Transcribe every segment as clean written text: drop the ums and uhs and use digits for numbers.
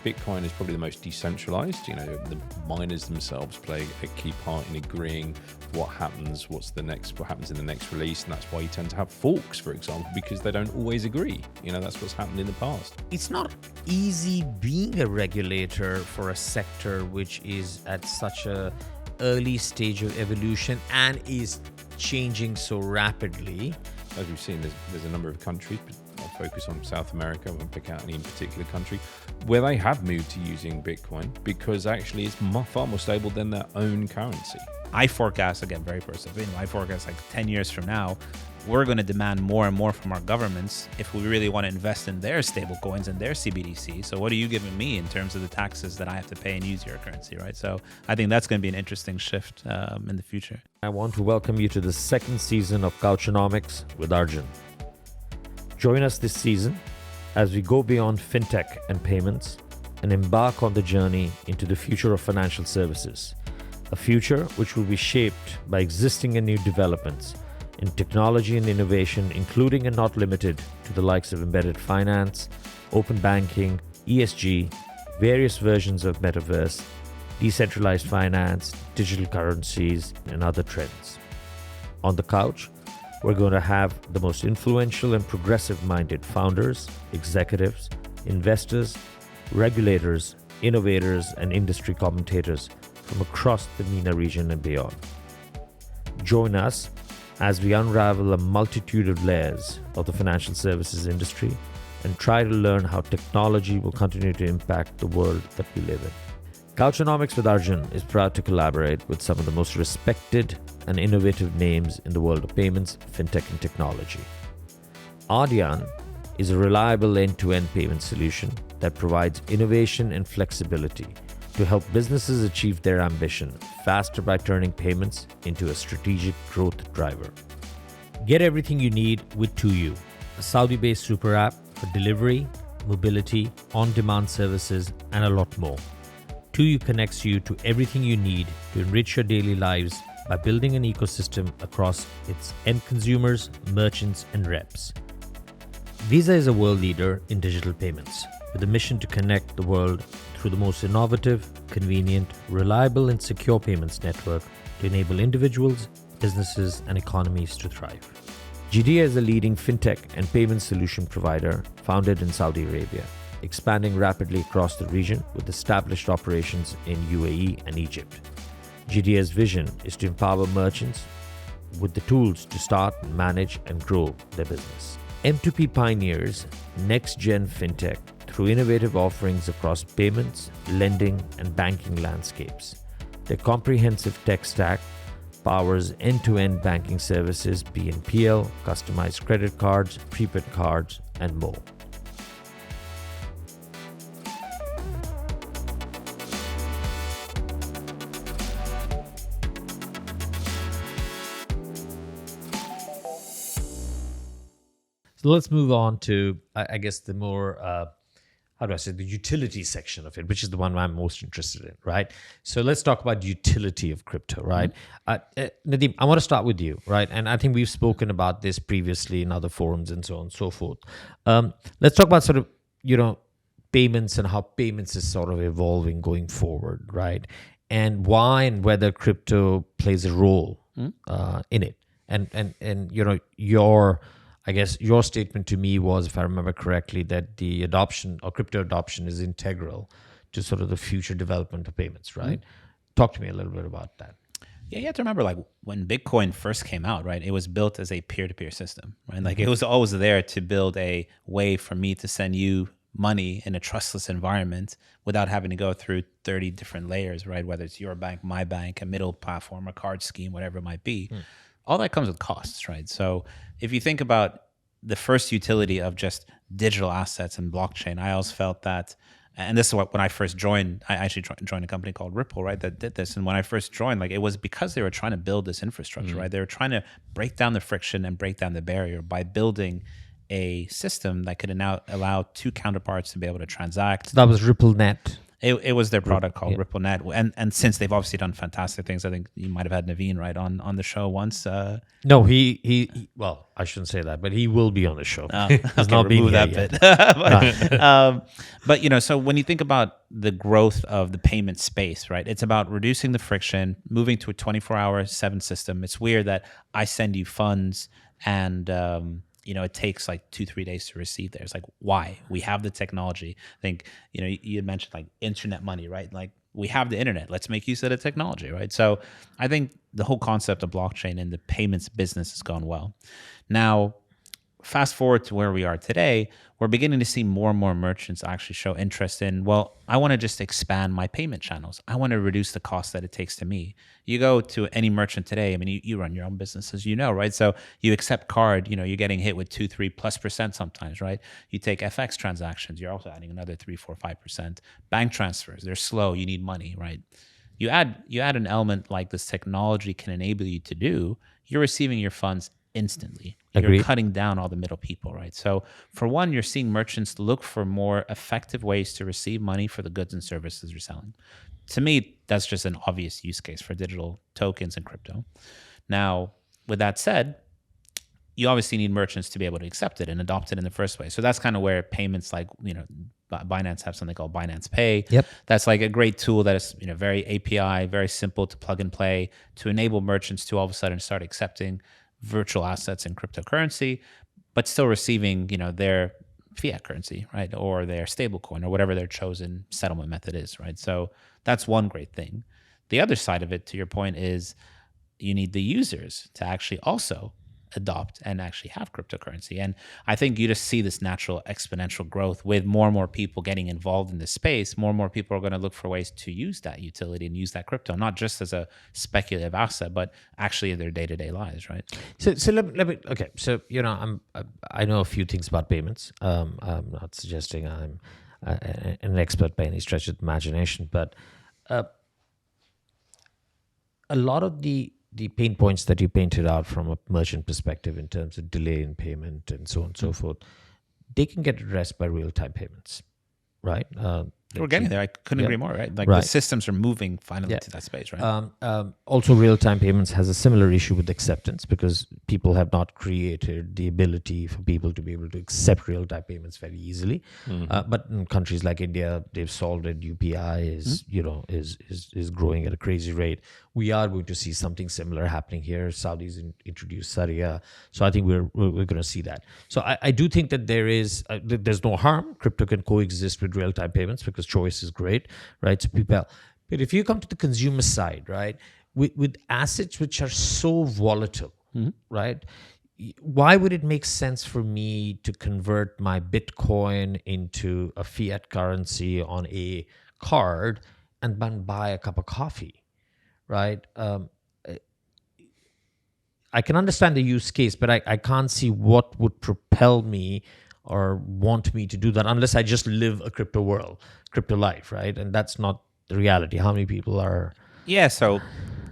Bitcoin is probably the most decentralized. The miners themselves play a key part in agreeing what happens, what happens in the next release, and that's why you tend to have forks, for example, because they don't always agree. That's what's happened in the past. It's not easy being a regulator for a sector which is at such a early stage of evolution and is changing so rapidly. As we've seen, there's a number of countries, but I'll focus on South America, I won't pick out any particular country, where they have moved to using Bitcoin because actually it's far more stable than their own currency. I forecast, again, very personal, I forecast like 10 years from now, we're going to demand more and more from our governments if we really want to invest in their stable coins and their CBDC. So what are you giving me in terms of the taxes that I have to pay and use your currency, right? So I think that's going to be an interesting shift in the future. I want to welcome you to the second season of Couchonomics with Arjun. Join us this season as we go beyond fintech and payments and embark on the journey into the future of financial services, a future which will be shaped by existing and new developments in technology and innovation, including and not limited to the likes of embedded finance, open banking, ESG, various versions of metaverse, decentralized finance, digital currencies, and other trends. On the couch, we're going to have the most influential and progressive-minded founders, executives, investors, regulators, innovators, and industry commentators from across the MENA region and beyond. Join us as we unravel a multitude of layers of the financial services industry and try to learn how technology will continue to impact the world that we live in. Couchonomics with Arjun is proud to collaborate with some of the most respected and innovative names in the world of payments, fintech, and technology. Arjun is a reliable end-to-end payment solution that provides innovation and flexibility to help businesses achieve their ambition faster by turning payments into a strategic growth driver. Get everything you need with 2U, a Saudi-based super app for delivery, mobility, on-demand services, and a lot more. 2U connects you to everything you need to enrich your daily lives by building an ecosystem across its end consumers, merchants, and reps. Visa is a world leader in digital payments, with a mission to connect the world through the most innovative, convenient, reliable, and secure payments network to enable individuals, businesses, and economies to thrive. Jidea is a leading fintech and payment solution provider founded in Saudi Arabia, expanding rapidly across the region with established operations in UAE and Egypt. Jidea's vision is to empower merchants with the tools to start, manage, and grow their business. M2P pioneers next-gen fintech through innovative offerings across payments, lending, and banking landscapes. Their comprehensive tech stack powers end-to-end banking services, BNPL, customized credit cards, prepaid cards, and more. So let's move on to, I guess, the more, the utility section of it, which is the one I'm most interested in, right? So let's talk about the utility of crypto, right? Nadeem, I want to start with you, right? And I think we've spoken about this previously in other forums and so on and so forth. Let's talk about sort of, payments and how payments is sort of evolving going forward, right? And why and whether crypto plays a role in it. And your statement to me was, if I remember correctly, that the adoption or crypto adoption is integral to sort of the future development of payments, right? Talk to me a little bit about that. Yeah, you have to remember, like, when Bitcoin first came out, right, it was built as a peer-to-peer system, right? Like, it was always there to build a way for me to send you money in a trustless environment without having to go through 30 different layers, right? Whether it's your bank, my bank, a middle platform, a card scheme, whatever it might be. All that comes with costs, right? So if you think about the first utility of just digital assets and blockchain, I always felt that, and this is what, when I first joined, I actually joined a company called Ripple, right, that did this. And when I first joined, like, it was because they were trying to build this infrastructure, right? They were trying to break down the friction and break down the barrier by building a system that could now allow two counterparts to be able to transact. So that was RippleNet. It was their product called RippleNet, and since they've obviously done fantastic things, I think you might have had Naveen right on the show once. No, he well, I shouldn't say that, but he will be on the show. He's not being remove here that yet. bit. But you know, so when you think about the growth of the payment space, right? It's about reducing the friction, moving to a 24-hour 7 system. It's weird that I send you funds and you know, it takes like 2-3 days to receive there. It's like, why? We have the technology. I think, you know, you had mentioned like internet money, right? Like we have the internet. Let's make use of the technology, right? So I think the whole concept of blockchain and the payments business has gone well. Now, fast forward to where we are today, we're beginning to see more and more merchants actually show interest in, well, I want to just expand my payment channels. I want to reduce the cost that it takes to me. You go to any merchant today, I mean, you run your own businesses, you know, right? So you accept card, you know, you're getting hit with 2-3+% sometimes, right? You take FX transactions, you're also adding another 3-4-5%. Bank transfers, they're slow, you need money, right? You add an element like this technology can enable you to do, you're receiving your funds instantly. Agreed. You're cutting down all the middle people, right? So for one, you're seeing merchants look for more effective ways to receive money for the goods and services you're selling. To me, that's just an obvious use case for digital tokens and crypto. Now, with that said, you obviously need merchants to be able to accept it and adopt it in the first way. So that's kind of where payments like, you know, Binance have something called Binance Pay. Yep. That's like a great tool that is, you know, very API, very simple to plug and play to enable merchants to all of a sudden start accepting virtual assets in cryptocurrency, but still receiving, you know, their fiat currency, right? Or their stable coin or whatever their chosen settlement method is, right? So that's one great thing. The other side of it, to your point, is you need the users to actually also adopt and actually have cryptocurrency. And I think you just see this natural exponential growth with more and more people getting involved in this space. More and more people are going to look for ways to use that utility and use that crypto, not just as a speculative asset, but actually in their day-to-day lives, right? So let me okay. So you know, I know a few things about payments. I'm not suggesting I'm an expert by any stretch of the imagination, but a lot of the pain points that you painted out from a merchant perspective in terms of delay in payment and so on and so forth, they can get addressed by real-time payments, right? We're getting there. I couldn't agree more, right? Like Right. the systems are moving finally to that space, right? Also, real-time payments has a similar issue with acceptance because people have not created the ability for people to be able to accept real-time payments very easily. But in countries like India, they've solved it. UPI is, you know, is growing at a crazy rate. We are going to see something similar happening here. Saudis introduced Sharia, so I think we're going to see that. So I do think that there's no harm. Crypto can coexist with real-time payments because choice is great, right? So people, but if you come to the consumer side, right, with assets which are so volatile, right? Why would it make sense for me to convert my Bitcoin into a fiat currency on a card and then buy a cup of coffee, right? I can understand the use case, but I can't see what would propel me or want me to do that unless I just live a crypto world, crypto life, right? And that's not the reality. How many people are... Yeah, so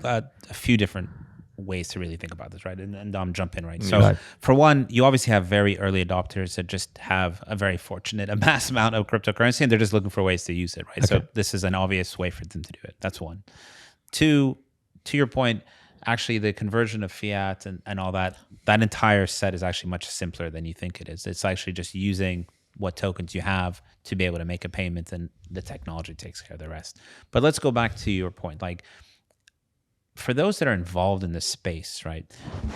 a few different ways to really think about this, right? And Dom, jump in, right? So for one, you obviously have very early adopters that just have a very fortunate, a mass amount of cryptocurrency, and they're just looking for ways to use it, right? Okay. So this is an obvious way for them to do it. That's one. Two, to your point, actually the conversion of fiat and all that entire set is actually much simpler than you think it is. It's actually just using what tokens you have to be able to make a payment, and the technology takes care of the rest. But let's go back to your point. Like, for those that are involved in this space, right?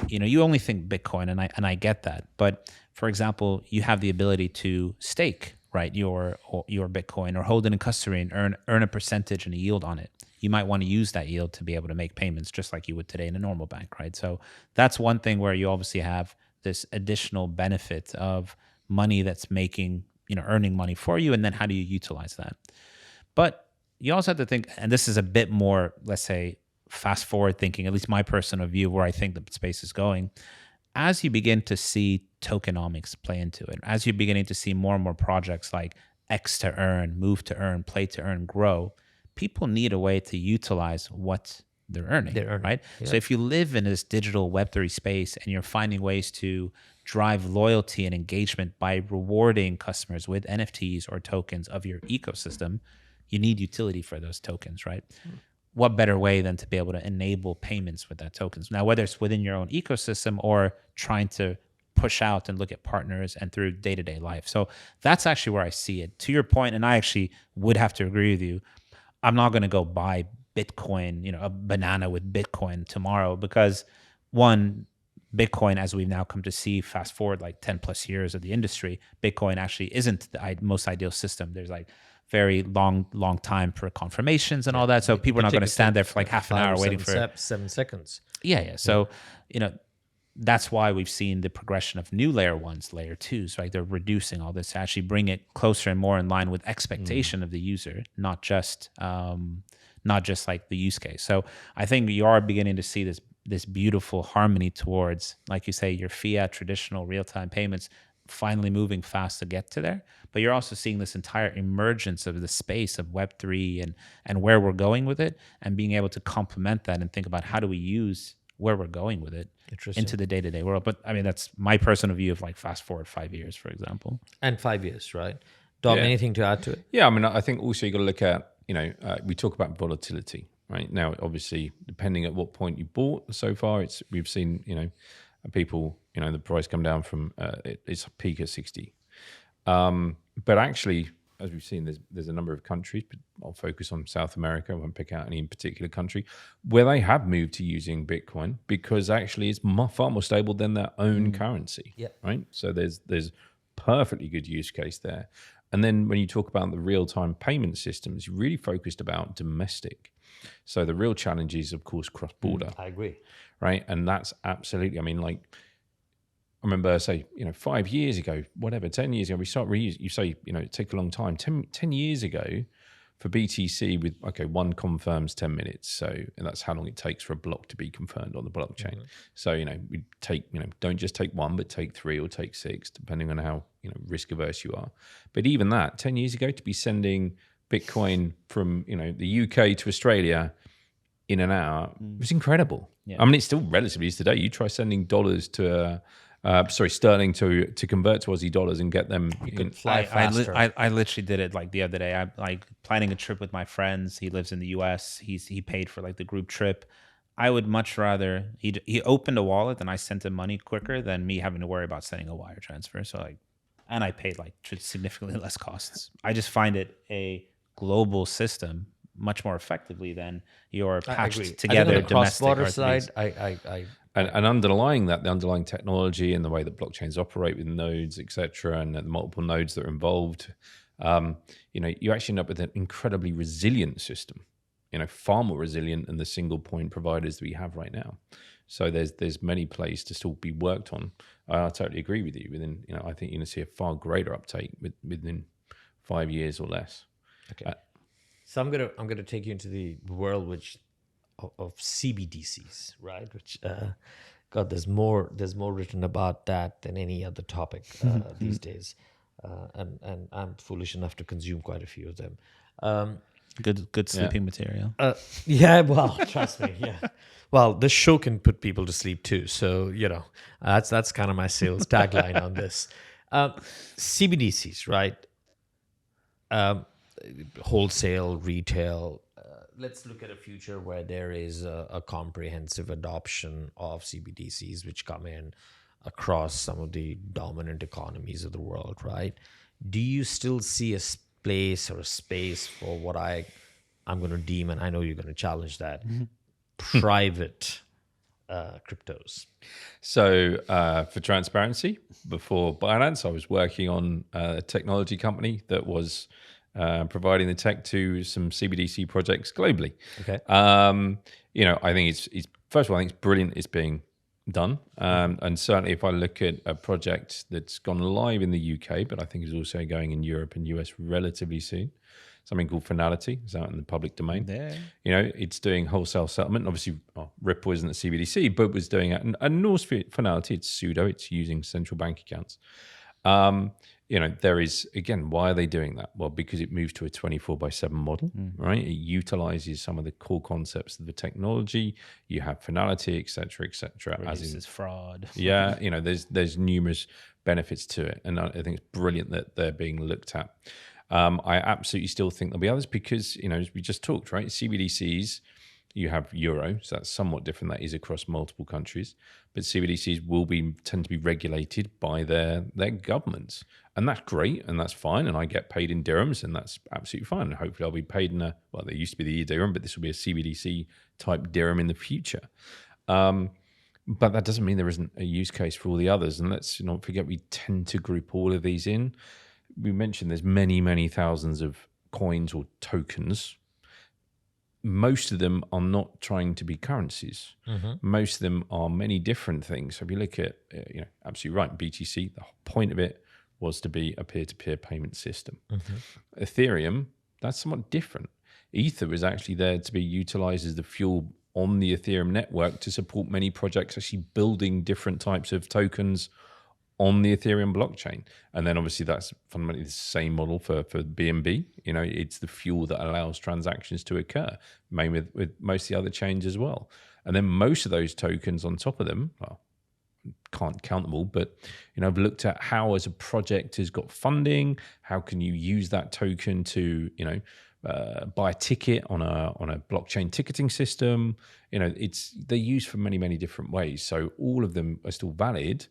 You know, you only think Bitcoin, and I get that. But for example, you have the ability to stake, right, your Bitcoin, or hold it in custody and earn a percentage and a yield on it. You might want to use that yield to be able to make payments just like you would today in a normal bank, right? So that's one thing where you obviously have this additional benefit of money that's making, you know, earning money for you, and then how do you utilize that? But you also have to think, and this is a bit more, let's say, fast forward thinking, at least my personal view where I think the space is going, as you begin to see tokenomics play into it, as you're beginning to see more and more projects like X to earn, move to earn, play to earn grow, people need a way to utilize what they're earning, right? Yeah. So if you live in this digital Web3 space and you're finding ways to drive loyalty and engagement by rewarding customers with NFTs or tokens of your ecosystem, you need utility for those tokens, right? What better way than to be able to enable payments with that tokens? Now, whether it's within your own ecosystem or trying to push out and look at partners and through day-to-day life. So that's actually where I see it. To your point, and I actually would have to agree with you, I'm not going to go buy Bitcoin, a banana with Bitcoin tomorrow, because one, Bitcoin, as we've now come to see, fast forward like 10 plus years of the industry, Bitcoin actually isn't the most ideal system. There's like very long time for confirmations and all that. So people are not going to stand there for like half an hour waiting for 7 seconds. Yeah. So, that's why we've seen the progression of new layer ones, layer twos, right? They're reducing all this to actually bring it closer and more in line with expectation of the user, not just like the use case. So I think you are beginning to see this beautiful harmony towards, like you say, your fiat traditional real-time payments finally moving fast to get to there. But you're also seeing this entire emergence of the space of Web3 and where we're going with it, and being able to complement that and think about how do we use where we're going with it into the day-to-day world. But I mean, that's my personal view of like fast forward 5 years, for example. And 5 years, right? Dom, anything to add to it? Yeah, I mean, I think also you got to look at, we talk about volatility, right? Now, obviously, depending at what point you bought so far, we've seen, people, the price come down from its peak at 60. But actually, as we've seen, there's a number of countries, but I'll focus on South America. I won't pick out any particular country where they have moved to using Bitcoin, because actually it's far more stable than their own currency. Yeah. Right. So there's perfectly good use case there. And then when you talk about the real-time payment systems, you're really focused about domestic. So the real challenge is, of course, cross-border. I agree. Right. And that's absolutely, I mean, like, I remember, say, 5 years ago, whatever, 10 years ago, we start reusing, you say, it take a long time. 10 years ago for BTC with, one confirms 10 minutes. So, and that's how long it takes for a block to be confirmed on the blockchain. Mm-hmm. So, we take, don't just take one, but take 3 or take 6, depending on how, risk averse you are. But even that, 10 years ago, to be sending Bitcoin from, the UK to Australia in an hour, was incredible. Yeah. I mean, it's still relatively easy today. You try sending dollars to sterling to convert to Aussie dollars and get them. You can fly faster. I literally did it like the other day. I'm like planning a trip with my friends. He lives in the US. He paid for like the group trip. I would much rather he opened a wallet and I sent him money quicker than me having to worry about sending a wire transfer. So and I paid like significantly less costs. I just find it a global system much more effectively than your patched together domestic cross-border side. And underlying that, the underlying technology and the way that blockchains operate with nodes, et cetera, and the multiple nodes that are involved, you actually end up with an incredibly resilient system, far more resilient than the single point providers that we have right now. So there's many places to still be worked on. I totally agree with you. I think you're going to see a far greater uptake within 5 years or less. Okay. So I'm gonna take you into the world of CBDCs, right? Which, God, there's more written about that than any other topic these days, and I'm foolish enough to consume quite a few of them. Good sleeping material. Yeah, well, trust me. Yeah, well, this show can put people to sleep too. So that's kind of my sales tagline on this. CBDCs, right? Wholesale, retail. Let's look at a future where there is a comprehensive adoption of CBDCs, which come in across some of the dominant economies of the world, right? Do you still see a place or a space for what I'm going to deem, and I know you're going to challenge that, private cryptos? So for transparency, before Binance, I was working on a technology company that was providing the tech to some CBDC projects globally. Okay. I think it's first of all, I think it's brilliant it's being done. And certainly if I look at a project that's gone live in the UK, but I think is also going in Europe and US relatively soon, something called Finality. It's out in the public domain. There. It's doing wholesale settlement. Obviously, Ripple isn't a CBDC, but was doing it. And Norse Finality, it's pseudo. It's using central bank accounts. There is, again, why are they doing that? Well, because it moves to a 24/7 model, right? It utilizes some of the core concepts of the technology. You have finality, et cetera, et cetera. Reduces fraud. Yeah, there's numerous benefits to it. And I think it's brilliant that they're being looked at. I absolutely still think there'll be others because, as we just talked, right? CBDCs, you have euro, so that's somewhat different. That is across multiple countries, but CBDCs will tend to be regulated by their governments, and that's great and that's fine. And I get paid in dirhams, and that's absolutely fine. And hopefully, I'll be paid in there used to be the dirham, but this will be a CBDC type dirham in the future. But that doesn't mean there isn't a use case for all the others. And let's not forget, we tend to group all of these in. We mentioned there's many, many thousands of coins or tokens. Most of them are not trying to be currencies. Most of them are many different things. So if you look at, absolutely right, BTC, the whole point of it was to be a peer-to-peer payment system. Ethereum, that's somewhat different. Ether was actually there to be utilized as the fuel on the Ethereum network to support many projects actually building different types of tokens on the Ethereum blockchain. And then obviously that's fundamentally the same model for BNB. It's the fuel that allows transactions to occur, mainly with most of the other chains as well. And then most of those tokens on top of them, well, can't count them all, but I've looked at how as a project has got funding, how can you use that token to, buy a ticket on a blockchain ticketing system. They're used for many, many different ways. So all of them are still valid.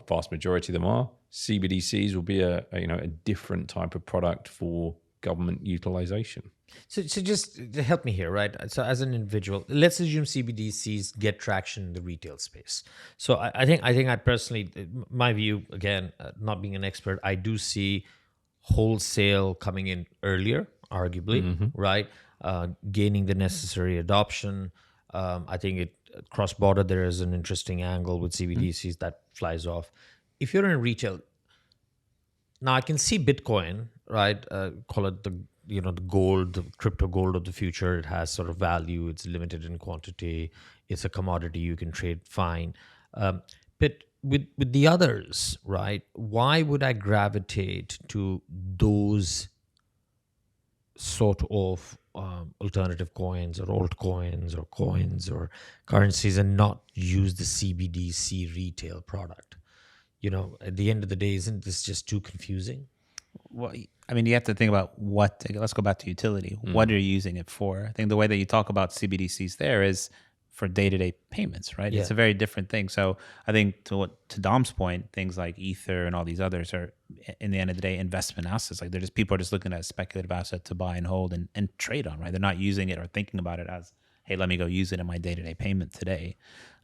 Vast majority of them are. CBDCs will be a different type of product for government utilization. So just to help me here, right? So as an individual, let's assume CBDCs get traction in the retail space. So I think I personally, my view, again, not being an expert, I do see wholesale coming in earlier, arguably, right? Gaining the necessary adoption. I think cross-border, there is an interesting angle with CBDCs that flies off. If you're in retail, now I can see Bitcoin, right? Call it the gold, the crypto gold of the future. It has sort of value. It's limited in quantity. It's a commodity you can trade fine. But with the others, right? Why would I gravitate to those sort of alternative coins or altcoins or coins or currencies and not use the CBDC retail product? At the end of the day, isn't this just too confusing? Well, I mean, you have to think about let's go back to utility. What are you using it for? I think the way that you talk about CBDCs there is for day-to-day payments, right? Yeah. It's a very different thing. So I think to Dom's point, things like Ether and all these others are, in the end of the day, investment assets. Like people are just looking at a speculative asset to buy and hold and trade on, right? They're not using it or thinking about it as, hey, let me go use it in my day-to-day payment today.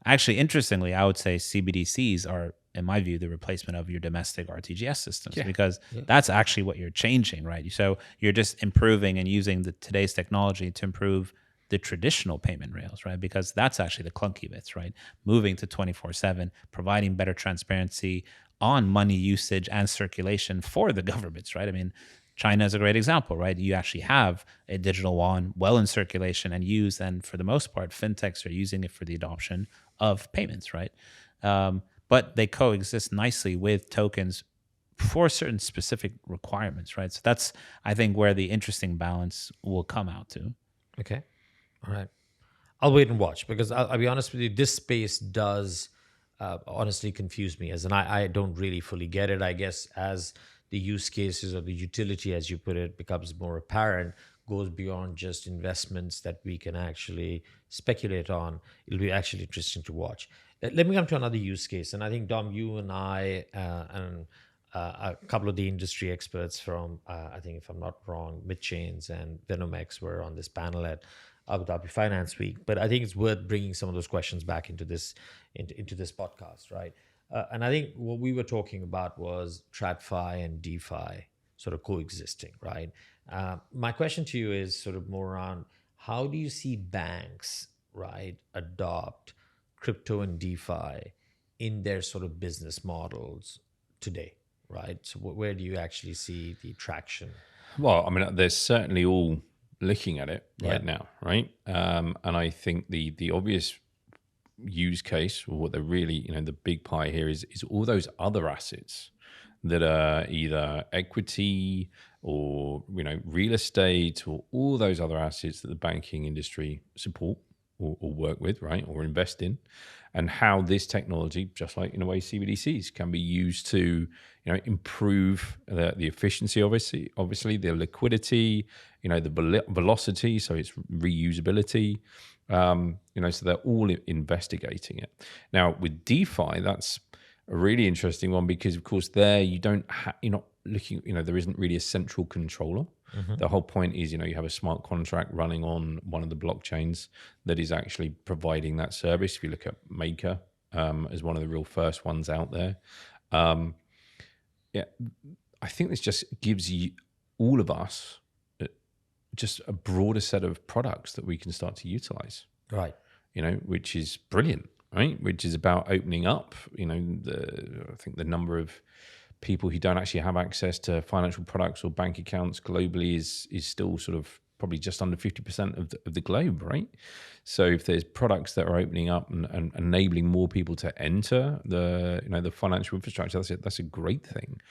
Actually, interestingly, I would say CBDCs are, in my view, the replacement of your domestic RTGS systems, because that's actually what you're changing, right? So you're just improving and using today's technology to improve the traditional payment rails, right? Because that's actually the clunky bits, right? Moving to 24/7, providing better transparency on money usage and circulation for the governments, right? I mean, China is a great example, right? You actually have a digital yuan well in circulation and used, and for the most part, fintechs are using it for the adoption of payments, right? But they coexist nicely with tokens for certain specific requirements, right? So that's, I think, where the interesting balance will come out to. Okay. All right. I'll wait and watch, because I'll be honest with you, this space does honestly confuse me, as in I don't really fully get it. I guess as the use cases or the utility, as you put it, becomes more apparent, goes beyond just investments that we can actually speculate on, it'll be actually interesting to watch. Let me come to another use case. And I think, Dom, you and I and a couple of the industry experts from, I think if I'm not wrong, Midchains and Venomex were on this panel at Abu Dhabi Finance Week. But I think it's worth bringing some of those questions back into this podcast, right? And I think what we were talking about was TradFi and DeFi sort of coexisting, right? My question to you is sort of more around, how do you see banks, right, adopt crypto and DeFi in their sort of business models today, right? So where do you actually see the traction? Well, I mean, they're certainly all looking at it right now, right? And I think the obvious use case, or what they're really, the big pie here is all those other assets that are either equity or, real estate, or all those other assets that the banking industry support or work with, right, or invest in, and how this technology, just like in a way CBDCs, can be used to improve the efficiency, obviously the liquidity, the velocity, so it's reusability. So they're all investigating it. Now with DeFi, that's a really interesting one because, of course, there you're not looking, there isn't really a central controller. The whole point is, you have a smart contract running on one of the blockchains that is actually providing that service. If you look at Maker as one of the real first ones out there, I think this just gives you all of us just a broader set of products that we can start to utilize. Right. Which is brilliant, right? Which is about opening up, I think the number of people who don't actually have access to financial products or bank accounts globally is still sort of probably just under 50% of the globe, right? So if there's products that are opening up and enabling more people to enter the financial infrastructure, that's a great thing.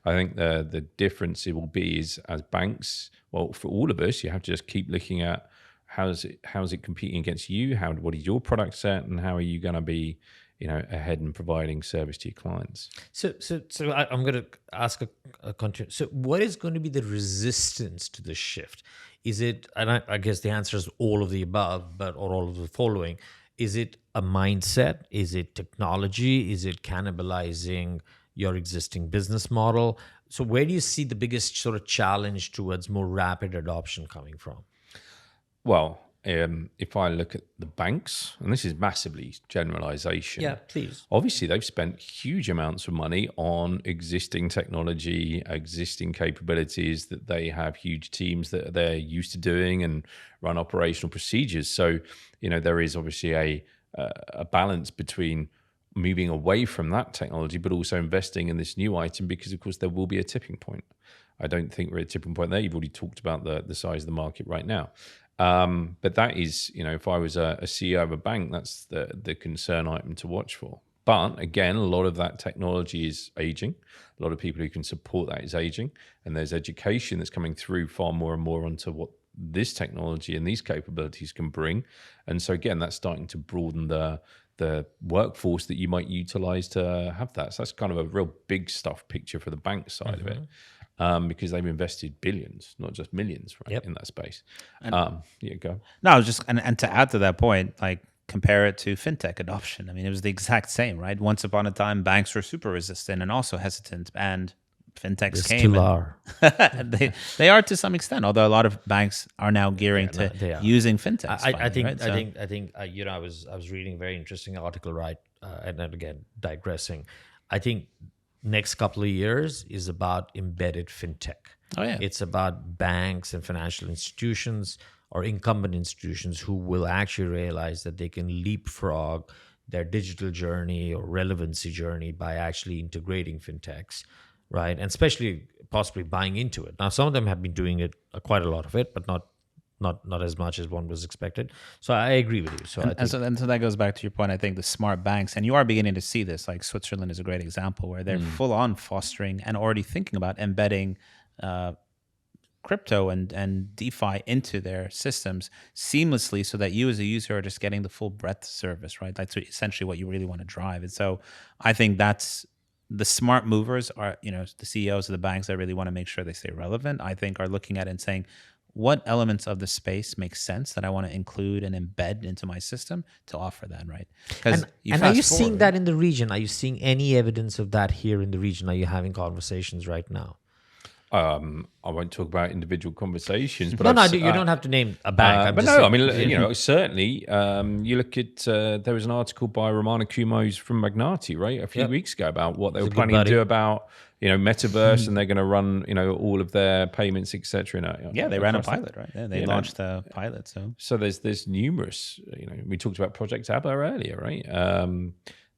I think the difference it will be is, as banks, well, for all of us, you have to just keep looking at how's it competing against you? What is your product set, and how are you going to be ahead and providing service to your clients? So I'm going to ask a continue. So what is going to be the resistance to the shift? Is it, and I guess the answer is all of the above, or all of the following. Is it a mindset? Is it technology? Is it cannibalizing your existing business model? So where do you see the biggest sort of challenge towards more rapid adoption coming from? Well, if I look at the banks, and this is massively generalization. Yeah, please. Obviously, they've spent huge amounts of money on existing technology, existing capabilities that they have huge teams that they're used to doing and run operational procedures. So, there is obviously a balance between moving away from that technology, but also investing in this new item because, of course, there will be a tipping point. I don't think we're at a tipping point there. You've already talked about the size of the market right now. But that is, if I was a CEO of a bank, that's the concern item to watch for. But again, a lot of that technology is aging. A lot of people who can support that is aging. And there's education that's coming through far more and more onto what this technology and these capabilities can bring. And so again, that's starting to broaden the workforce that you might utilize to have that. So that's kind of a real big stuff picture for the bank side of it. Because they've invested billions, not just millions, right, in that space. Go. No, I was just, and to add to that point, like compare it to fintech adoption. I mean, it was the exact same, right? Once upon a time, banks were super resistant and also hesitant, and fintechs came. Still are. They are to some extent, although a lot of banks are now gearing to using fintechs. I think I was reading a very interesting article, right? And then again, digressing. I think next couple of years is about embedded fintech. Oh yeah, it's about banks and financial institutions or incumbent institutions who will actually realize that they can leapfrog their digital journey or relevancy journey by actually integrating fintechs, right? And especially possibly buying into it. Now, some of them have been doing it, quite a lot of it, but not as much as one was expected. So I agree with you. So so that goes back to your point. I think the smart banks, and you are beginning to see this, like Switzerland is a great example where they're full on fostering and already thinking about embedding crypto and DeFi into their systems seamlessly so that you as a user are just getting the full breadth service, right? That's essentially what you really want to drive. And so I think that's the smart movers are, the CEOs of the banks that really want to make sure they stay relevant, I think are looking at it and saying, what elements of the space make sense that I want to include and embed into my system to offer that, right? And are you seeing that in the region? Are you seeing any evidence of that here in the region? Are you having conversations right now? I won't talk about individual conversations, but you don't have to name a bank. But no, I mean, certainly, you look at there was an article by Romano Kumos from Magnati, right, a few weeks ago about what they were planning to do about metaverse, and they're going to run all of their payments, etc. Yeah, they ran a pilot, right? Yeah, they launched the pilot. So there's numerous. We talked about Project ABBA earlier, right?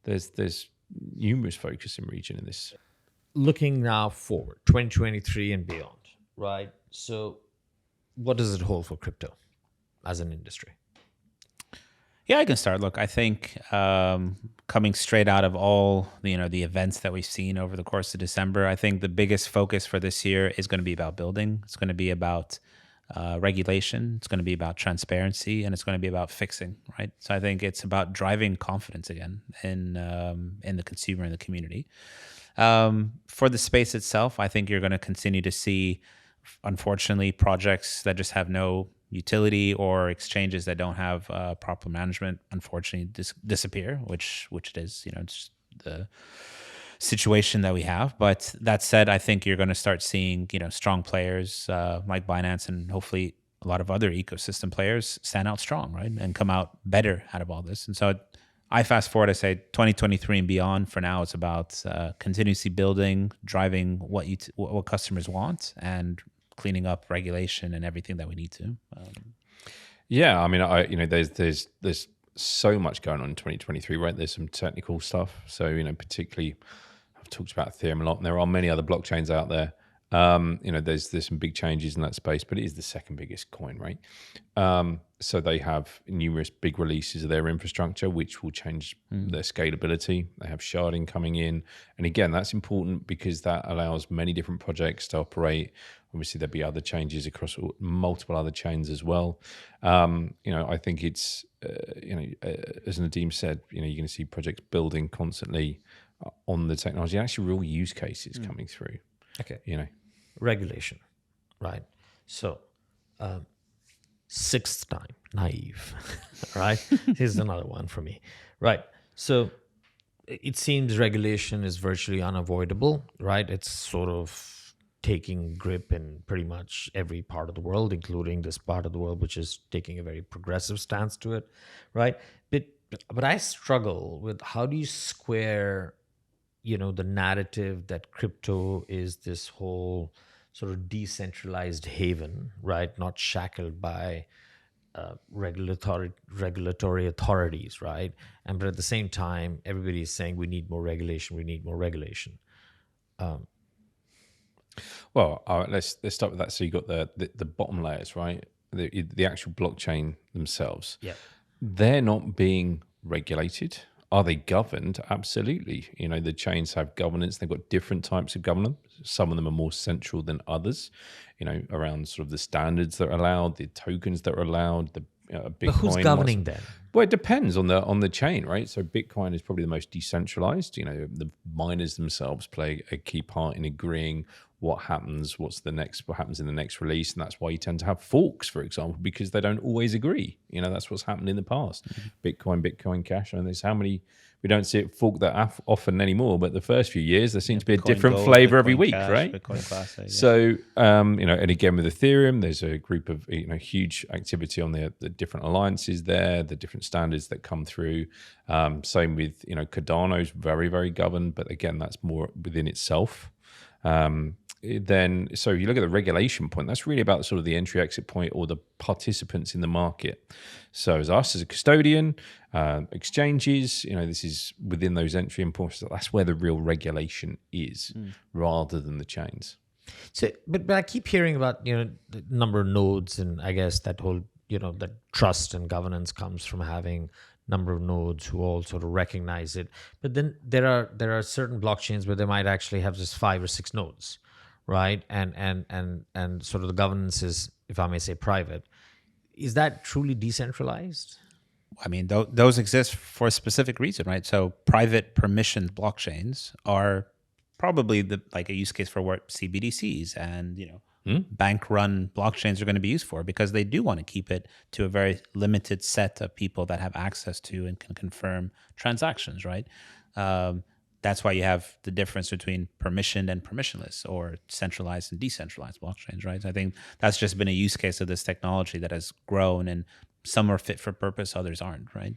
There's numerous focus in region in this. Looking now forward, 2023 and beyond, right? So what does it hold for crypto as an industry? Yeah, I can start. Look, I think coming straight out of all the events that we've seen over the course of December, I think the biggest focus for this year is going to be about building. It's going to be about regulation. It's going to be about transparency, and it's going to be about fixing, right? So I think it's about driving confidence again in the consumer and the community. For the space itself, I think you're going to continue to see, unfortunately, projects that just have no utility or exchanges that don't have proper management, unfortunately, disappear, which it is, it's the situation that we have. But that said, I think you're going to start seeing, strong players like Binance and hopefully a lot of other ecosystem players stand out strong, right? And come out better out of all this. And so I fast forward, I say 2023 and beyond. For now, it's about continuously building, driving what customers want, and cleaning up regulation and everything that we need to. Yeah, I mean, there's so much going on in 2023, right? There's some technical stuff. So, particularly, I've talked about Ethereum a lot, and there are many other blockchains out there. There's some big changes in that space, but it is the second biggest coin, right? So they have numerous big releases of their infrastructure, which will change their scalability. They have sharding coming in. And again, that's important because that allows many different projects to operate. Obviously, there'll be other changes across multiple other chains as well. I think it's, as Nadeem said, you're going to see projects building constantly on the technology, actually real use cases coming through. Okay. Regulation, right? So, sixth time, naive, right? Here's another one for me, right? So, it seems regulation is virtually unavoidable, right? It's sort of taking grip in pretty much every part of the world, including this part of the world, which is taking a very progressive stance to it, right? But I struggle with how do you square, the narrative that crypto is this whole sort of decentralized haven, right? Not shackled by regulatory authorities, right? But at the same time, everybody is saying we need more regulation. We need more regulation. Let's start with that. So you got the bottom layers, right? The actual blockchain themselves. Yeah, they're not being regulated. Are they governed? Absolutely. The chains have governance. They've got different types of governance. Some of them are more central than others, around sort of the standards that are allowed, the tokens that are allowed, the Bitcoin. but who's governing them? Well, it depends on the chain, right? So Bitcoin is probably the most decentralized. The miners themselves play a key part in agreeing what happens in the next release, and that's why you tend to have forks, for example, because they don't always agree. That's what's happened in the past. Bitcoin Cash, and there's how many we don't see it fork that often anymore. But the first few years, there seems to be a different flavor every week, Cash, right? Bitcoin Classic, yeah. So, and again with Ethereum, there's a group of huge activity on the different alliances there, the different standards that come through. Same with Cardano's very, very governed, but again, that's more within itself. So you look at the regulation point, that's really about sort of the entry exit point or the participants in the market. So as us as a custodian, exchanges, this is within those entry points. That's where the real regulation is, rather than the chains. So, but I keep hearing about the number of nodes, and I guess that whole that trust and governance comes from having number of nodes who all sort of recognize it. But then there are certain blockchains where they might actually have just 5 or 6 nodes, right? And sort of the governance is, if I may say, private. Is that truly decentralized? I mean, those exist for a specific reason, right? So private permissioned blockchains are probably a use case for what CBDCs and bank-run blockchains are going to be used for, because they do want to keep it to a very limited set of people that have access to and can confirm transactions, right? That's why you have the difference between permissioned and permissionless, or centralized and decentralized blockchains, right? I think that's just been a use case of this technology that has grown, and some are fit for purpose, others aren't, right?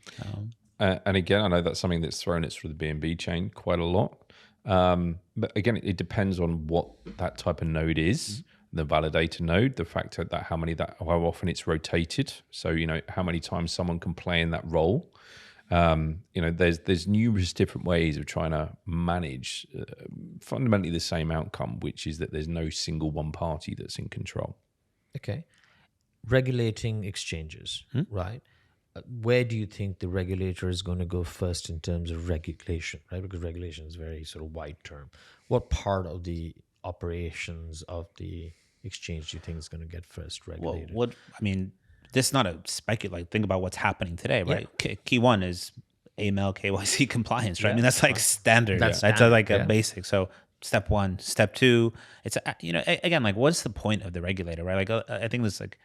And again, I know that's something that's thrown at sort of the BNB chain quite a lot. But again, it depends on what that type of node is. The validator node, the fact that how often it's rotated. So, how many times someone can play in that role. There's numerous different ways of trying to manage fundamentally the same outcome, which is that there's no single one party that's in control. Okay. Regulating exchanges, right? Where do you think the regulator is going to go first in terms of regulation, right? Because regulation is a very sort of wide term. What part of the operations of the exchange do you think is going to get first Well, regulated? this is not a speculate. Think about what's happening today, right? Key one is AML KYC compliance, right? I mean, that's like standard. That's That's standard, like a yeah. basic. So step one, step two, it's again, like, what's the point of the regulator, right? Like, I think this, like,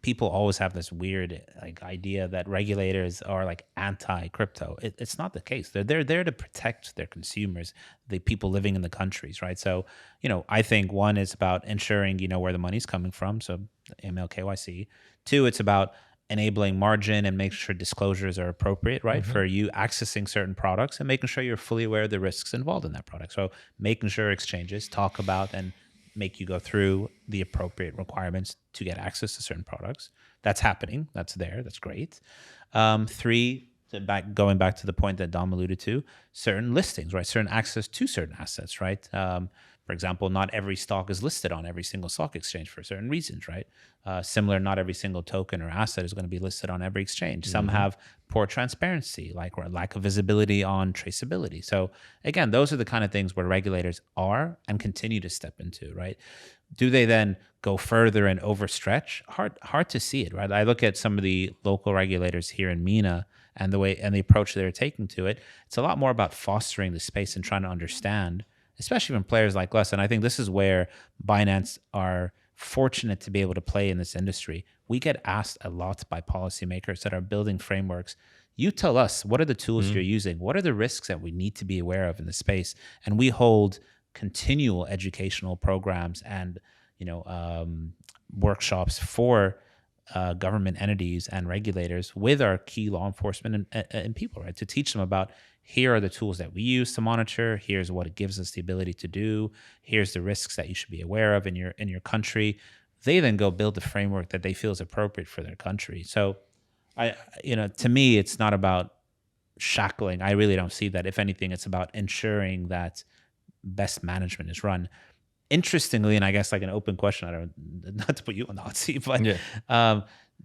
people always have this weird, like, idea that regulators are like anti-crypto. It's not the case. They're there to protect their consumers, the people living in the countries, right? So, I think one is about ensuring where the money's coming from, so AML KYC. Two, it's about enabling margin and making sure disclosures are appropriate, right, for you accessing certain products, and making sure you're fully aware of the risks involved in that product. So making sure exchanges talk about and make you go through the appropriate requirements to get access to certain products. That's happening. That's there. That's great. Three, going back to the point that Dom alluded to, certain listings, right? Certain access to certain assets, right? For example, not every stock is listed on every single stock exchange for certain reasons, right? Similar, not every single token or asset is going to be listed on every exchange. Some have poor transparency, or lack of visibility on traceability. So again, those are the kind of things where regulators are and continue to step into, right? Do they then go further and overstretch? Hard to see it, right? I look at some of the local regulators here in MENA and the approach they're taking to it. It's a lot more about fostering the space and trying to understand, especially from players like us. And I think this is where Binance are fortunate to be able to play in this industry. We get asked a lot by policymakers that are building frameworks. You tell us, what are the tools you're using? What are the risks that we need to be aware of in the space? And we hold continual educational programs and workshops for government entities and regulators with our key law enforcement and people, right, to teach them about, here are the tools that we use to monitor. Here's what it gives us the ability to do. Here's the risks that you should be aware of in your country. They then go build the framework that they feel is appropriate for their country. So, to me, it's not about shackling. I really don't see that. If anything, it's about ensuring that best management is run. Interestingly, and I guess like an open question, not to put you on the hot seat, but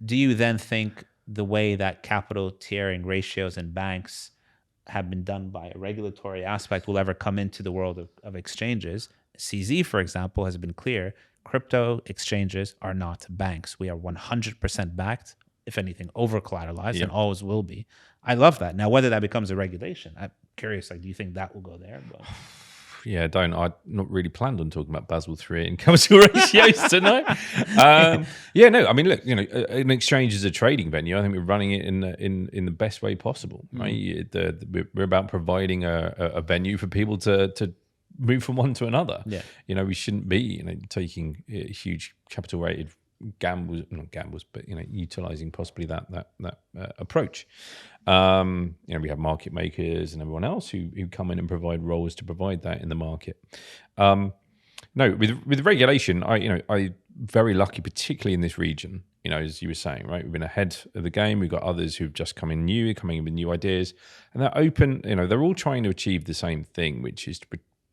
do you then think the way that capital tiering ratios in banks have been done by a regulatory aspect will ever come into the world of exchanges? CZ, for example, has been clear. Crypto exchanges are not banks. We are 100% backed, if anything, over collateralized, and always will be. I love that. Now, whether that becomes a regulation, I'm curious, like, do you think that will go there? But Yeah, I not really planned on talking about Basel III and capital ratios tonight. No, I mean, look, an exchange is a trading venue. I think we're running it in the best way possible, right? We're about providing a venue for people to move from one to another. Yeah. We shouldn't be taking huge capital rated not gambles, but utilizing possibly that approach. We have market makers and everyone else who come in and provide roles to provide that in the market. No, with regulation, I very lucky, particularly in this region. As you were saying, right, we've been ahead of the game. We've got others who've just coming in with new ideas, and they're open. They're all trying to achieve the same thing, which is to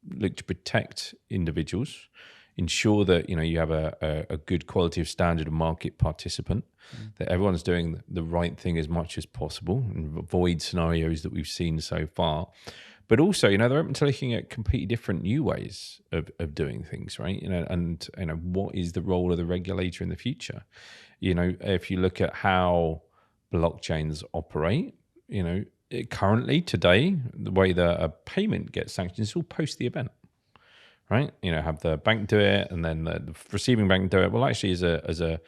look to protect individuals, ensure that you have a good quality of standard of market participant, that everyone's doing the right thing as much as possible, and avoid scenarios that we've seen so far. But also, they're open to looking at completely different new ways of doing things, right? And what is the role of the regulator in the future? If you look at how blockchains operate, currently today, the way that a payment gets sanctioned is all post the event. Right, have the bank do it, and then the receiving bank do it. Well, actually, as a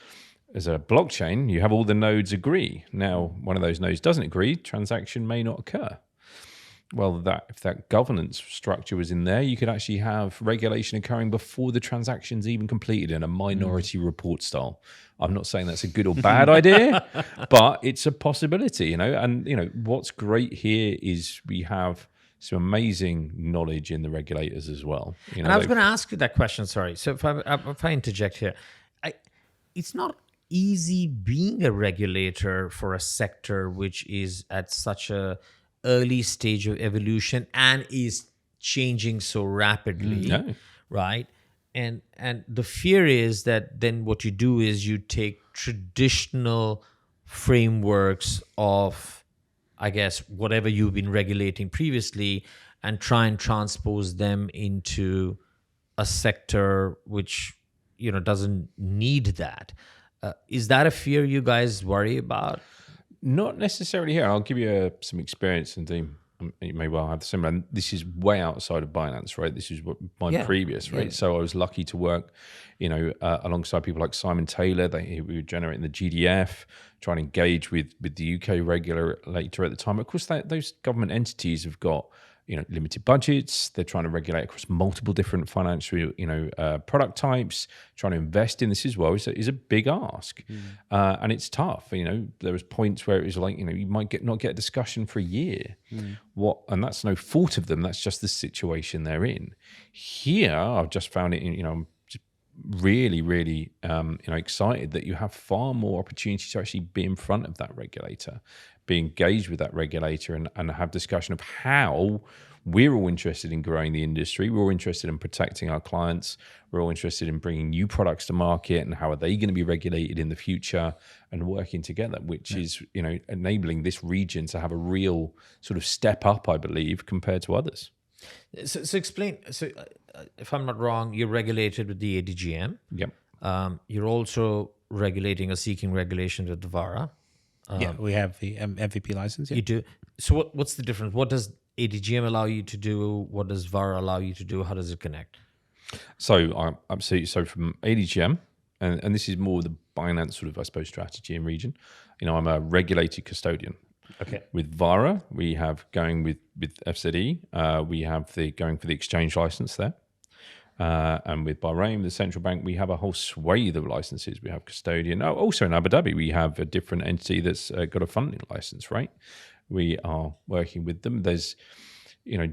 blockchain, you have all the nodes agree. Now, one of those nodes doesn't agree, transaction may not occur. Well, if that governance structure was in there, you could actually have regulation occurring before the transaction's even completed in a minority report style. I'm not saying that's a good or bad idea, but it's a possibility. And what's great here is we have some amazing knowledge in the regulators as well. And I was going to ask you that question, sorry. So if I interject here, it's not easy being a regulator for a sector which is at such a early stage of evolution and is changing so rapidly, right? And the fear is that then what you do is you take traditional frameworks of, I guess, whatever you've been regulating previously and try and transpose them into a sector which doesn't need that. Is that a fear you guys worry about? Not necessarily here. I'll give you some experience, and Dean, you may well have the same. And this is way outside of Binance, right? This is what my previous, right? So I was lucky to work, alongside people like Simon Taylor. We were generating the GDF, trying to engage with the UK regulator at the time. Of course, those government entities have got limited budgets. They're trying to regulate across multiple different financial, product types. Trying to invest in this as well is a big ask, and it's tough. There was points where it was like, you might not get a discussion for a year. And that's no fault of them. That's just the situation they're in. Here, I've just found it. I'm just really, really, excited that you have far more opportunity to actually be in front of that regulator, be engaged with that regulator, and have discussion of how we're all interested in growing the industry. We're all interested in protecting our clients. We're all interested in bringing new products to market, and how are they going to be regulated in the future, and working together, which is, enabling this region to have a real sort of step up, I believe, compared to others. So explain. So if I'm not wrong, you're regulated with the ADGM. Yep. You're also regulating or seeking regulation with the VARA. We have the MVP license. Yeah. You do. So what's the difference? What does ADGM allow you to do? What does VARA allow you to do? How does it connect? So absolutely. So from ADGM, and this is more the Binance sort of, I suppose, strategy and region. I'm a regulated custodian. Okay. With VARA, we have going with FZE, we have going for the exchange license there. And with Bahrain, the central bank, we have a whole swathe of licenses. We have custodian. Also in Abu Dhabi, we have a different entity that's got a funding license, right? We are working with them. There's,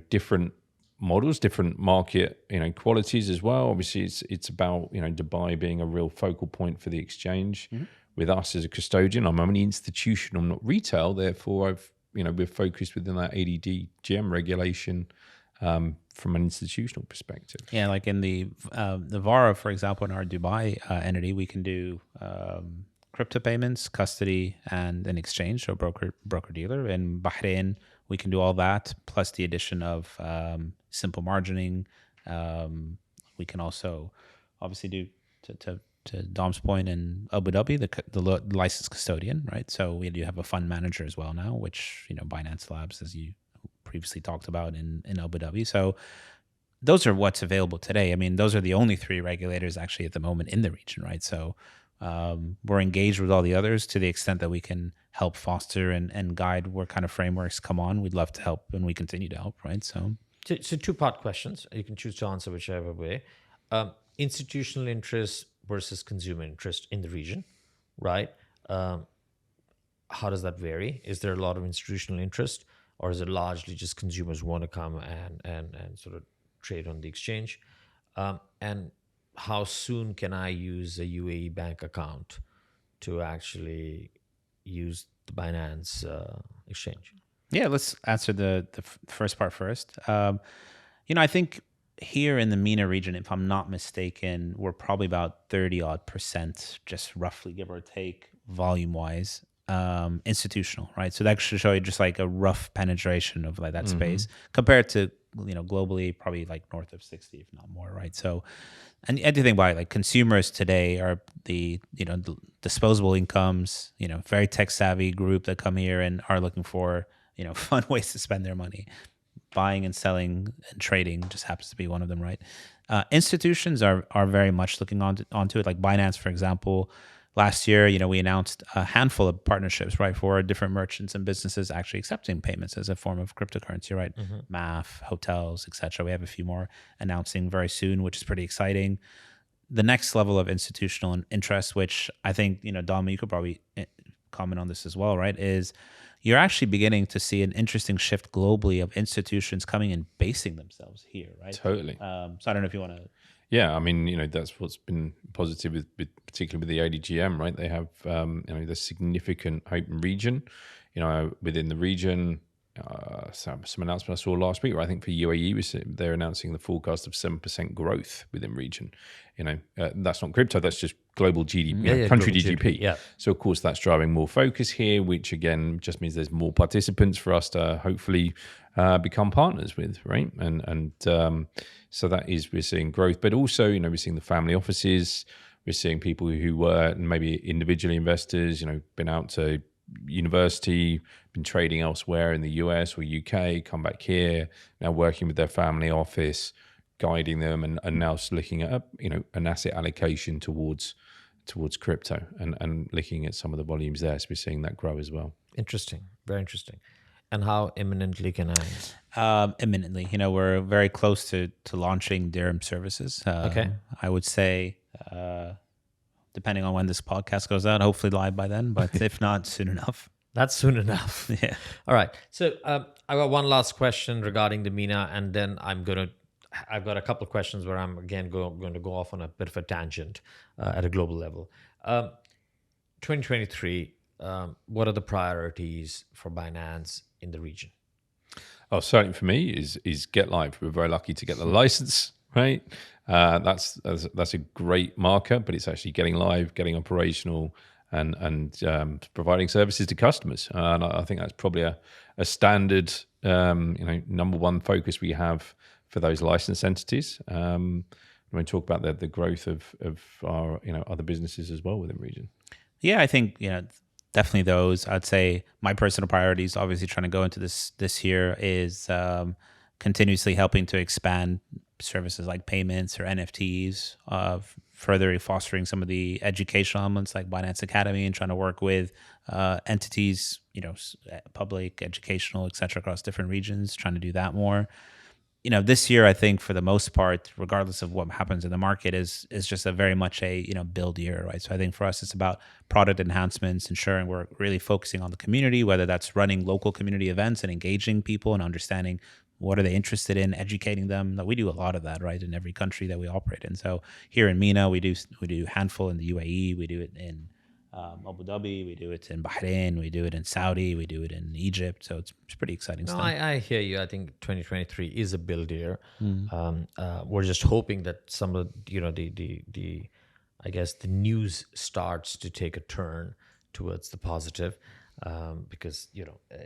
different models, different market, qualities as well. Obviously, it's about, Dubai being a real focal point for the exchange. With us as a custodian, I'm only institutional, not retail. Therefore, we're focused within that ADGM regulation. From an institutional perspective. Yeah, like in the VARA, for example, in our Dubai entity, we can do crypto payments, custody, and an exchange, so broker dealer. In Bahrain, we can do all that, plus the addition of simple margining. We can also obviously do to Dom's point in Abu Dhabi, the licensed custodian, right? So we do have a fund manager as well now, which Binance Labs, as you previously talked about in Abu Dhabi. So those are what's available today. I mean, those are the only three regulators actually at the moment in the region, right? So we're engaged with all the others to the extent that we can help foster and guide where kind of frameworks come on. We'd love to help, and we continue to help, right? So two-part questions. You can choose to answer whichever way. Institutional interest versus consumer interest in the region, right? How does that vary? Is there a lot of institutional interest, or is it largely just consumers who want to come and sort of trade on the exchange? And how soon can I use a UAE bank account to actually use the Binance exchange? Yeah, let's answer the first part first. I think here in the MENA region, if I'm not mistaken, we're probably about 30% just roughly, give or take, volume-wise, institutional, right? So that should show you just like a rough penetration of like that space compared to, globally, probably like north of 60, if not more, right? So, and you think about it, like consumers today are the disposable incomes, very tech savvy group that come here and are looking for, fun ways to spend their money. Buying and selling and trading just happens to be one of them, right? Institutions are very much looking onto it. Like Binance, for example, last year, we announced a handful of partnerships, right, for different merchants and businesses actually accepting payments as a form of cryptocurrency, right? MAF, hotels, etc. We have a few more announcing very soon, which is pretty exciting. The next level of institutional interest, which I think, Dom, you could probably comment on this as well, right, is you're actually beginning to see an interesting shift globally of institutions coming and basing themselves here, right? Totally. So I don't know if you want to... Yeah, I mean, that's what's been positive, particularly with the ADGM, right? They have, the significant open region, within the region, some announcement I saw last week, where I think for UAE, they're announcing the forecast of 7% growth within region. That's not crypto, that's just global GDP, country global GDP. yeah. So of course that's driving more focus here, which again just means there's more participants for us to hopefully become partners with, right? And so that is, we're seeing growth, but also, we're seeing the family offices, we're seeing people who were maybe individually investors, been out to university, been trading elsewhere in the US or UK, come back here, now working with their family office, guiding them, and now looking at an asset allocation towards crypto, and looking at some of the volumes there. So we're seeing that grow as well. Interesting, very interesting. And how imminently can I? Imminently, we're very close to launching dirham services. Okay. I would say, depending on when this podcast goes out, hopefully live by then, but if not, soon enough. That's soon enough. Yeah. All right. So I got one last question regarding the MENA, and then I've got a couple of questions where I'm again going to go off on a bit of a tangent at a global level. 2023, what are the priorities for Binance in the region? Oh, certainly for me is get live. We're very lucky to get the license, right? That's a great marker, but it's actually getting live, getting operational, and providing services to customers. And I think that's probably a standard, number one focus we have for those licensed entities. When we talk about the growth of our other businesses as well within the region. Yeah, I think definitely those. I'd say my personal priorities, obviously trying to go into this year, is continuously helping to expand services like payments or NFTs, further fostering some of the educational elements like Binance Academy, and trying to work with entities, public, educational, et cetera, across different regions, trying to do that more. This year, I think for the most part, regardless of what happens in the market, is just a very much a build year, right? So I think for us, it's about product enhancements, ensuring we're really focusing on the community, whether that's running local community events and engaging people and understanding what are they interested in, educating them. We do a lot of that, right, in every country that we operate in. So here in MENA, we do a handful in the UAE, we do it in Abu Dhabi, we do it in Bahrain, we do it in Saudi, we do it in Egypt. So it's pretty exciting stuff. I hear you. I think 2023 is a build year. We're just hoping that some of the I guess the news starts to take a turn towards the positive, because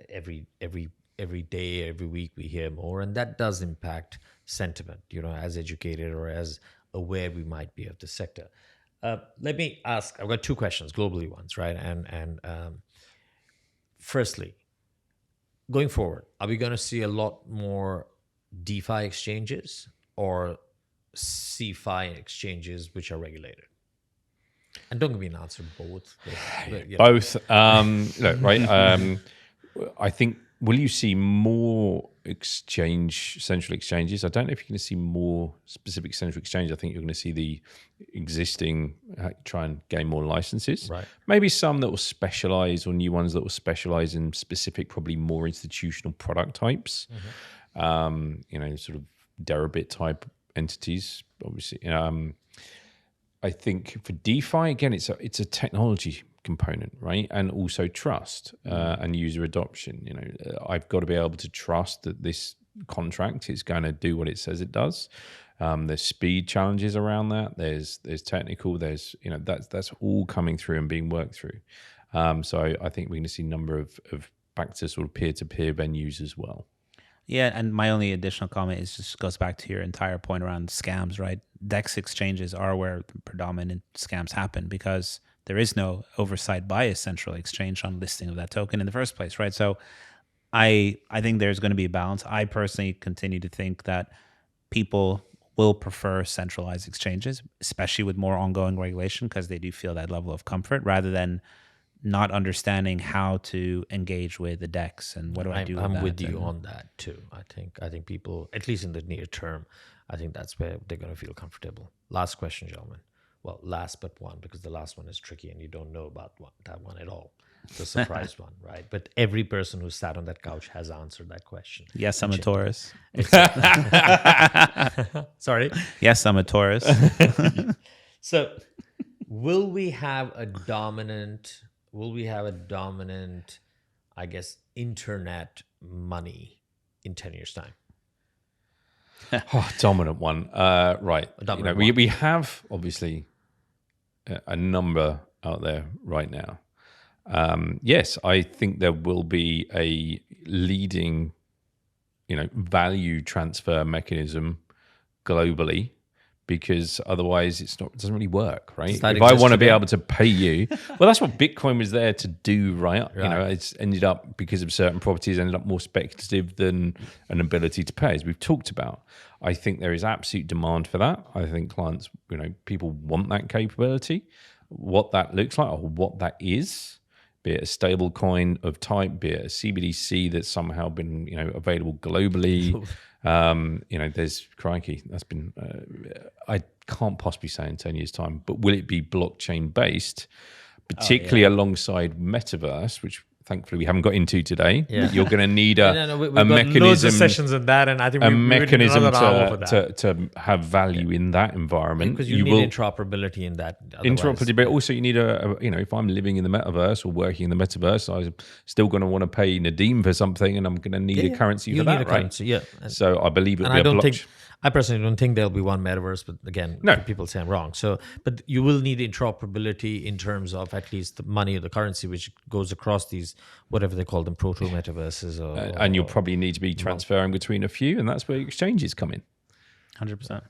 every day, every week we hear more, and that does impact sentiment. As educated or as aware we might be of the sector. Let me ask, I've got two questions, globally ones, right? And firstly, going forward, are we going to see a lot more DeFi exchanges or CeFi exchanges which are regulated? And don't give me an answer, both. Both. Right. I think, will you see more central exchanges? I don't know if you're going to see more specific central exchanges. I think you're going to see the existing try and gain more licenses. Right. Maybe some that will specialize, or new ones that will specialize in specific, probably more institutional product types. Sort of Deribit type entities, obviously. I think for DeFi, again, it's a technology component, right? And also trust and user adoption. I've got to be able to trust that this contract is going to do what it says it does. There's speed challenges around that. There's technical. There's that's all coming through and being worked through. So I think we're going to see a number of back to sort of peer-to-peer venues as well. Yeah, and my only additional comment is just goes back to your entire point around scams, right? DEX exchanges are where the predominant scams happen because there is no oversight by a central exchange on listing of that token in the first place, right? So I think there's going to be a balance. I personally continue to think that people will prefer centralized exchanges, especially with more ongoing regulation, because they do feel that level of comfort rather than not understanding how to engage with the DEX and what do I do with that. I'm with you on that too. I think people, at least in the near term, I think that's where they're going to feel comfortable. Last question, gentlemen. Well, last but one, because the last one is tricky and you don't know about that one at all. It's a surprise one, right? But every person who sat on that couch has answered that question. Yes, I'm a Taurus. Sorry? Yes, I'm a Taurus. So will we have a dominant, I guess, internet money in 10 years' time? Dominant one. Right. Dominant we have obviously a number out there right now. Yes, I think there will be a leading, value transfer mechanism globally, because otherwise it doesn't really work, right? Does that If I exist want to be today? able to pay you, well, that's what Bitcoin was there to do, right? It's ended up, because of certain properties, ended up more speculative than an ability to pay, as we've talked about. I think there is absolute demand for that. I think clients, people want that capability. What that looks like, or what that is, be it a stable coin of type, be it a CBDC that's somehow been available globally. There's crikey, that's been I can't possibly say in 10 years' time, but will it be blockchain based, particularly alongside metaverse, which thankfully we haven't got into today. Yeah. You're going to need a We've got mechanism, loads of sessions on that, and I think a we need mechanism another hour for that. to have value in that environment. Because you need interoperability in that. Interoperability, but also you need if I'm living in the metaverse or working in the metaverse, I'm still going to want to pay Nadeem for something, and I'm going to need a currency for that, need a right? Currency, yeah. So I believe it'll And be a blockchain. I personally don't think there'll be one metaverse, but again, people say I'm wrong. So, but you will need interoperability in terms of at least the money or the currency, which goes across these, whatever they call them, proto metaverses. And you'll probably need to be transferring between a few, and that's where exchanges come in. 100%. So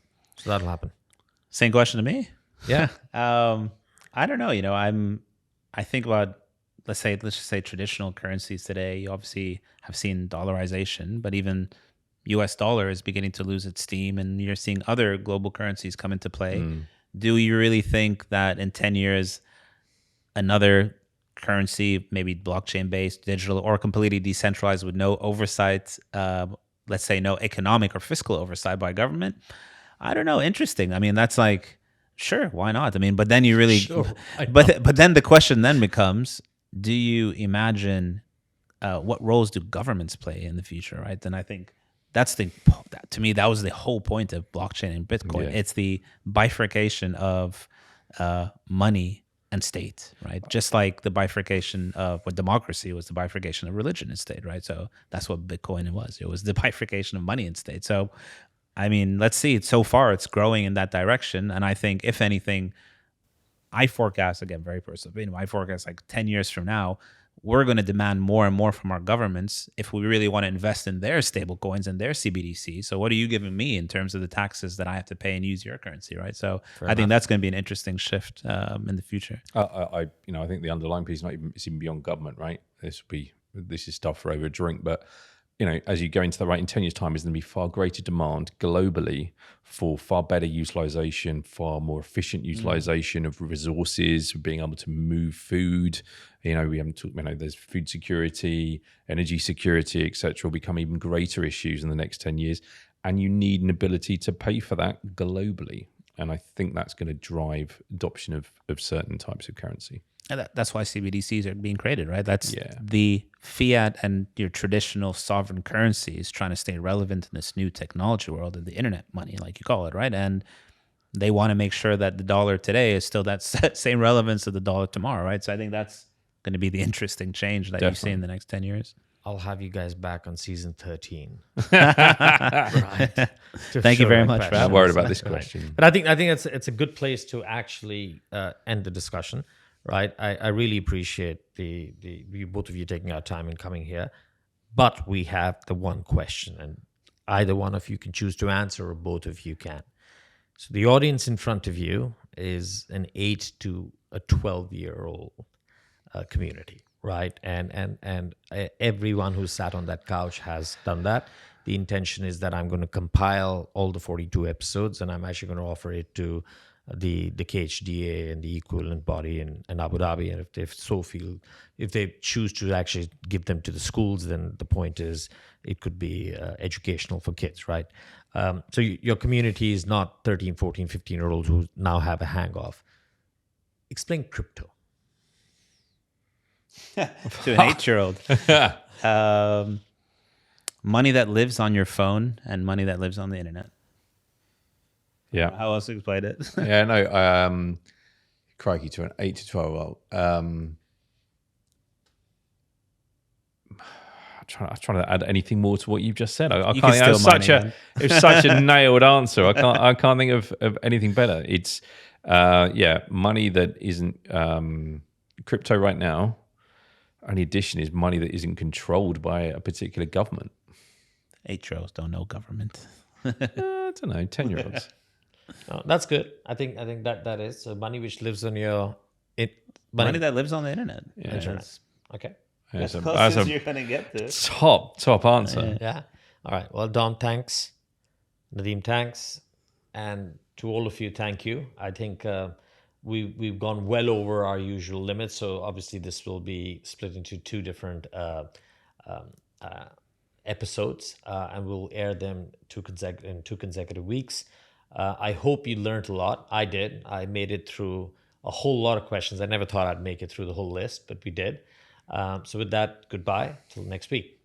that'll happen. Same question to me. Yeah. I don't know. I think about, let's just say traditional currencies today. You obviously have seen dollarization, but even US dollar is beginning to lose its steam, and you're seeing other global currencies come into play. Do you really think that in 10 years, another currency, maybe blockchain based, digital, or completely decentralized with no oversight, let's say no economic or fiscal oversight by government? I don't know. Interesting. I mean, that's like, sure, why not? I mean, but then you really, but then the question then becomes, do you imagine what roles do governments play in the future, right? Then I think to me, that was the whole point of blockchain and Bitcoin. Yeah. It's the bifurcation of money and state, right? Just like the bifurcation of what democracy was, the bifurcation of religion and state, right? So that's what Bitcoin was. It was the bifurcation of money and state. So, I mean, let's see. So far, it's growing in that direction. And I think, if anything, I forecast, again, very personal, I forecast like 10 years from now, we're going to demand more and more from our governments if we really want to invest in their stable coins and their CBDC. So what are you giving me in terms of the taxes that I have to pay and use your currency, right? So I think that's going to be an interesting shift in the future. I think the underlying piece it's even beyond government, right? This is stuff for over a drink, but as you go into the right, in 10 years' time, there's going to be far greater demand globally for far better utilization, far more efficient utilization of resources, being able to move food. We haven't talked, there's food security, energy security, etc. will become even greater issues in the next 10 years. And you need an ability to pay for that globally. And I think that's going to drive adoption of certain types of currency. And that's why CBDCs are being created, right? That's the fiat and your traditional sovereign currencies trying to stay relevant in this new technology world of the internet money, like you call it, right? And they want to make sure that the dollar today is still that same relevance of the dollar tomorrow, right? So I think that's going to be the interesting change that you see in the next 10 years. I'll have you guys back on season 13. Right. Thank you very much. I'm worried about this question. Right. But I think it's a good place to actually end the discussion. Right, I really appreciate the both of you taking our time and coming here, but we have the one question, and either one of you can choose to answer, or both of you can. So the audience in front of you is an 8 to a 12-year-old community, right? And everyone who sat on that couch has done that. The intention is that I'm going to compile all the 42 episodes, and I'm actually going to offer it to the KHDA and the equivalent body in Abu Dhabi, and if they choose to actually give them to the schools, then the point is it could be educational for kids, right? So your community is not 13, 14, 15-year-olds who now have a hang-off. Explain crypto. To an 8-year-old. Money that lives on your phone and money that lives on the internet. Yeah. How else to explain it? Yeah, no. Crikey, to an 8 to 12-year-old. I'm trying to add anything more to what you've just said. I You can't. can It's steal such money, it's such a nailed answer. I can't think of anything better. It's money that isn't crypto right now. Only addition is money that isn't controlled by a particular government. 8-year-olds don't know government. I don't know, 10-year-olds. Oh, that's good. I think that is so money which lives on your Money that lives on the internet. Yeah, internet. Okay. that's a you're gonna get to. top answer. Yeah. All right. Well, Dom, thanks. Nadeem, thanks. And to all of you, thank you. I think we've gone well over our usual limits. So obviously this will be split into two different episodes, and we'll air them in 2 consecutive weeks. I hope you learned a lot. I did. I made it through a whole lot of questions. I never thought I'd make it through the whole list, but we did. So with that, goodbye till next week.